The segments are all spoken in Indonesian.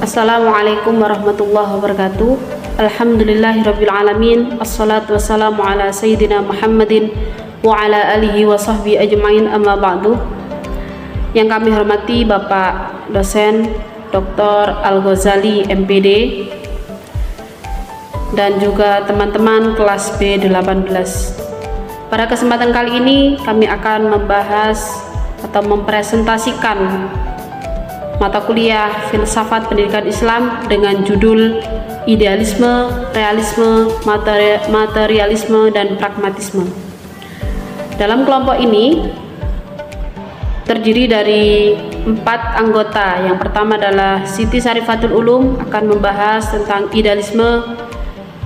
Assalamualaikum warahmatullahi wabarakatuh. Alhamdulillahirrabbilalamin. Assalatu wassalamu ala sayyidina Muhammadin wa ala alihi wa sahbihi ajma'in, amma ba'du. Yang kami hormati Bapak dosen Dr. Al-Ghazali MPD dan juga teman-teman kelas B18. Pada kesempatan kali ini kami akan membahas atau mempresentasikan mata kuliah Filsafat Pendidikan Islam dengan judul Idealisme, Realisme, Materialisme, dan Pragmatisme. Dalam kelompok ini terdiri dari 4 anggota. Yang pertama adalah Siti Syarifatul Ulum akan membahas tentang idealisme,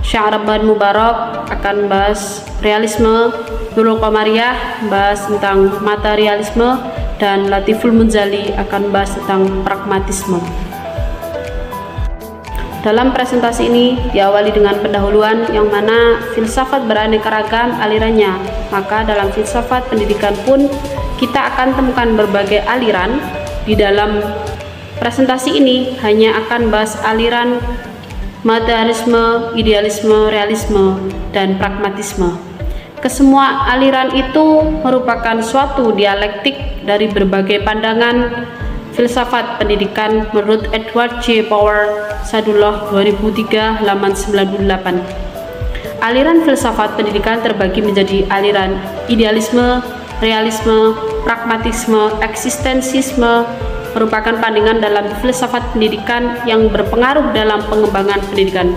Sya'raban Mubarak akan membahas realisme, Nurul Qamariyah membahas tentang materialisme, dan Latiful Munzali akan membahas tentang pragmatisme. Dalam presentasi ini diawali dengan pendahuluan yang mana filsafat beraneka ragam alirannya. Maka dalam filsafat pendidikan pun kita akan temukan berbagai aliran. Di dalam presentasi ini hanya akan bahas aliran materialisme, idealisme, realisme, dan pragmatisme. Kesemua aliran itu merupakan suatu dialektik dari berbagai pandangan filsafat pendidikan menurut Edward J. Power, Sadullah 2003 halaman 98. Aliran filsafat pendidikan terbagi menjadi aliran idealisme, realisme, pragmatisme, eksistensisme, merupakan pandangan dalam filsafat pendidikan yang berpengaruh dalam pengembangan pendidikan.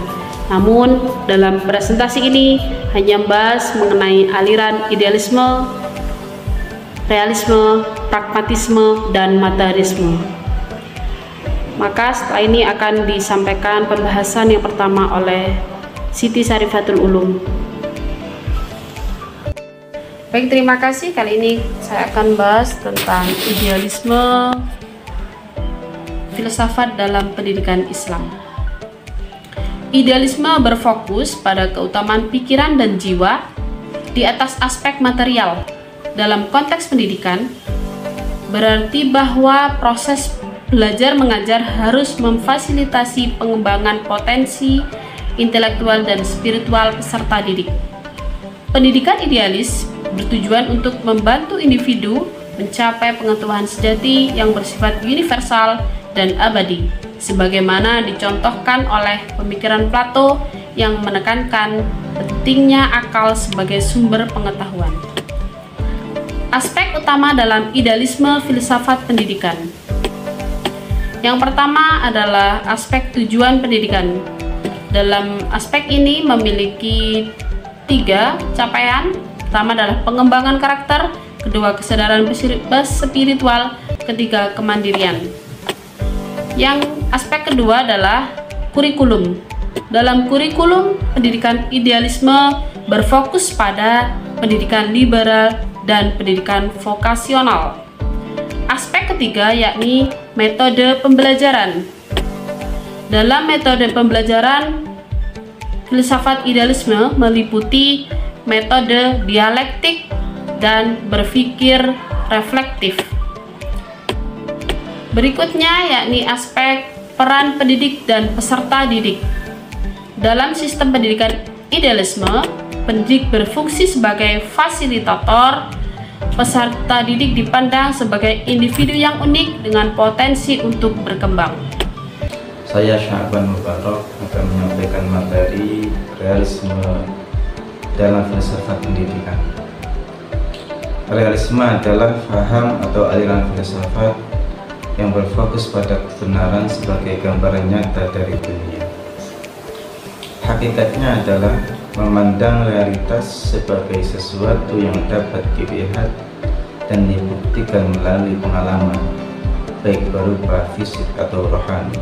Namun, dalam presentasi ini hanya membahas mengenai aliran idealisme, realisme, pragmatisme, dan materialisme. Maka setelah ini akan disampaikan pembahasan yang pertama oleh Siti Syarifatul Ulum. Baik, terima kasih. Kali ini saya akan bahas tentang idealisme filsafat dalam pendidikan Islam. Idealisme berfokus pada keutamaan pikiran dan jiwa di atas aspek material. Dalam konteks pendidikan, berarti bahwa proses belajar mengajar harus memfasilitasi pengembangan potensi intelektual dan spiritual peserta didik. Pendidikan idealis bertujuan untuk membantu individu mencapai pengetahuan sejati yang bersifat universal dan abadi, sebagaimana dicontohkan oleh pemikiran Plato yang menekankan pentingnya akal sebagai sumber pengetahuan. Aspek utama dalam idealisme filsafat pendidikan. Yang pertama adalah aspek tujuan pendidikan. Dalam aspek ini memiliki 3 capaian. Pertama adalah pengembangan karakter, kedua kesadaran spiritual, ketiga kemandirian. Yang aspek kedua adalah kurikulum. Dalam kurikulum, pendidikan idealisme berfokus pada pendidikan liberal dan pendidikan vokasional. Aspek ketiga yakni metode pembelajaran. Dalam metode pembelajaran, filsafat idealisme meliputi metode dialektik dan berpikir reflektif. Berikutnya yakni aspek peran pendidik dan peserta didik. Dalam sistem pendidikan idealisme, pendidik berfungsi sebagai fasilitator, peserta didik dipandang sebagai individu yang unik dengan potensi untuk berkembang. Saya Sya'raban Mubarak akan menyampaikan materi realisme dalam filsafat pendidikan. Realisme adalah paham atau aliran filsafat yang berfokus pada kebenaran sebagai gambaran nyata dari dunia. Hakikatnya adalah memandang realitas sebagai sesuatu yang dapat dilihat dan dibuktikan melalui pengalaman, baik berupa fisik atau rohani.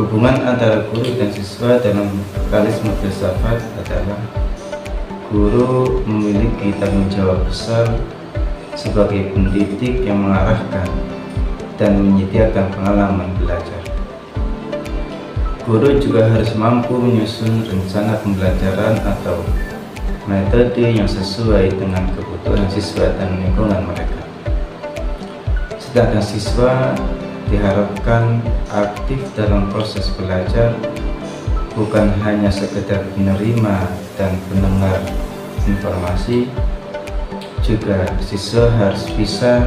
Hubungan antara guru dan siswa dalam realisme filsafat adalah guru memiliki tanggung jawab besar sebagai pendidik yang mengarahkan dan menyediakan pengalaman belajar. Guru juga harus mampu menyusun rencana pembelajaran atau metode yang sesuai dengan kebutuhan siswa dan lingkungan mereka. Sedangkan siswa diharapkan aktif dalam proses belajar, bukan hanya sekedar menerima dan mendengar informasi, juga siswa harus bisa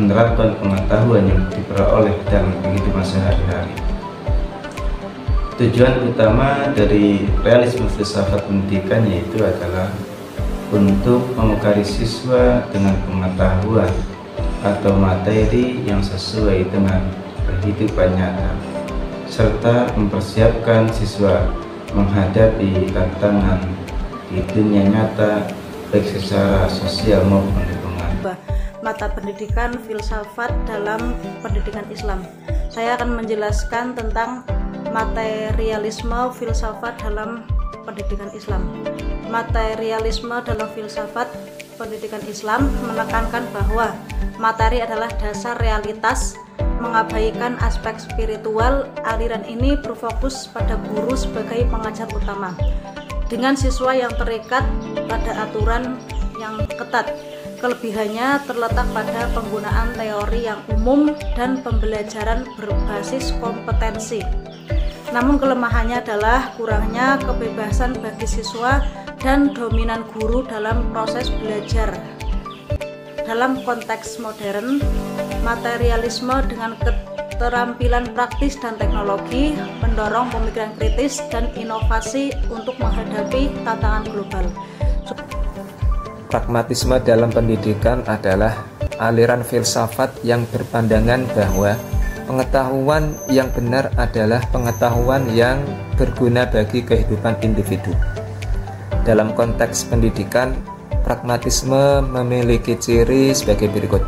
menerapkan pengetahuan yang diperoleh dalam kehidupan sehari-hari. Tujuan utama dari realisme filsafat pendidikan yaitu adalah untuk membekali siswa dengan pengetahuan atau materi yang sesuai dengan kehidupan nyata, serta mempersiapkan siswa menghadapi tantangan di dunia nyata baik secara sosial maupun lingkungan. Mata pendidikan filsafat dalam pendidikan Islam. Saya akan menjelaskan tentang materialisme filsafat dalam pendidikan Islam. Materialisme dalam filsafat pendidikan Islam menekankan bahwa materi adalah dasar realitas, mengabaikan aspek spiritual. Aliran ini berfokus pada guru sebagai pengajar utama, dengan siswa yang terikat pada aturan yang ketat. Kelebihannya terletak pada penggunaan teori yang umum dan pembelajaran berbasis kompetensi. Namun kelemahannya adalah kurangnya kebebasan bagi siswa dan dominan guru dalam proses belajar. Dalam konteks modern, materialisme dengan keterampilan praktis dan teknologi mendorong pemikiran kritis dan inovasi untuk menghadapi tantangan global. Pragmatisme dalam pendidikan adalah aliran filsafat yang berpandangan bahwa pengetahuan yang benar adalah pengetahuan yang berguna bagi kehidupan individu. Dalam konteks pendidikan, pragmatisme memiliki ciri sebagai berikut.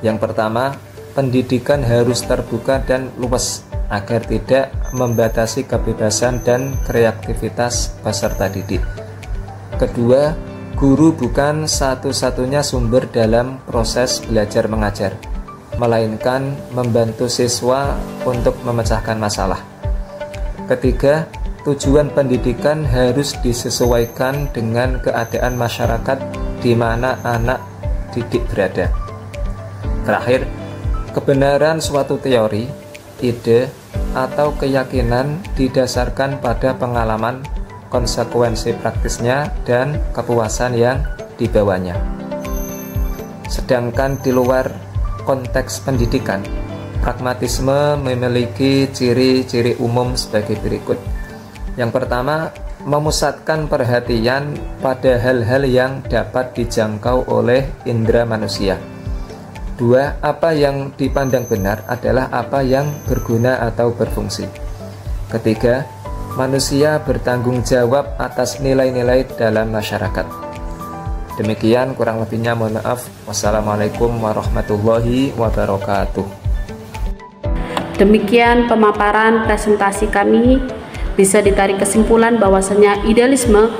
Yang pertama, pendidikan harus terbuka dan luas agar tidak membatasi kebebasan dan kreativitas peserta didik. Kedua, guru bukan satu-satunya sumber dalam proses belajar mengajar, melainkan membantu siswa untuk memecahkan masalah. Ketiga, tujuan pendidikan harus disesuaikan dengan keadaan masyarakat di mana anak didik berada. Terakhir, kebenaran suatu teori, ide, atau keyakinan didasarkan pada pengalaman, konsekuensi praktisnya, dan kepuasan yang dibawanya. Sedangkan di luar konteks pendidikan, pragmatisme memiliki ciri-ciri umum sebagai berikut. Yang pertama, memusatkan perhatian pada hal-hal yang dapat dijangkau oleh indera manusia. Dua, apa yang dipandang benar adalah apa yang berguna atau berfungsi. Ketiga, manusia bertanggung jawab atas nilai-nilai dalam masyarakat. Demikian, kurang lebihnya mohon maaf. Wassalamualaikum warahmatullahi wabarakatuh. Demikian pemaparan presentasi kami. Bisa ditarik kesimpulan bahwasanya idealisme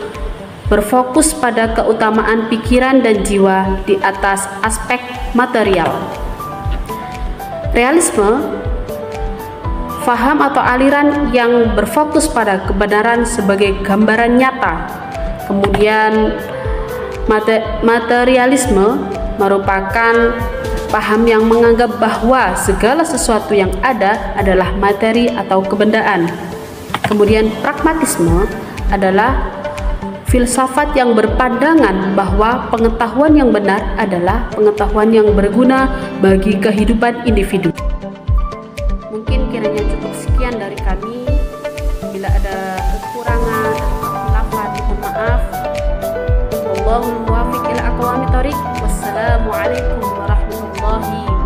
berfokus pada keutamaan pikiran dan jiwa di atas aspek material. Realisme, faham atau aliran yang berfokus pada kebenaran sebagai gambaran nyata. Kemudian materialisme merupakan paham yang menganggap bahwa segala sesuatu yang ada adalah materi atau kebendaan. Kemudian pragmatisme adalah filsafat yang berpandangan bahwa pengetahuan yang benar adalah pengetahuan yang berguna bagi kehidupan individu. Mungkin kiranya cukup sekian dari kami. Bila ada kekurangan atau khilafat, mohon maaf. Wallahul muwaffiq ila aqwamit thoriq. Wassalamualaikum warahmatullahi wabarakatuh.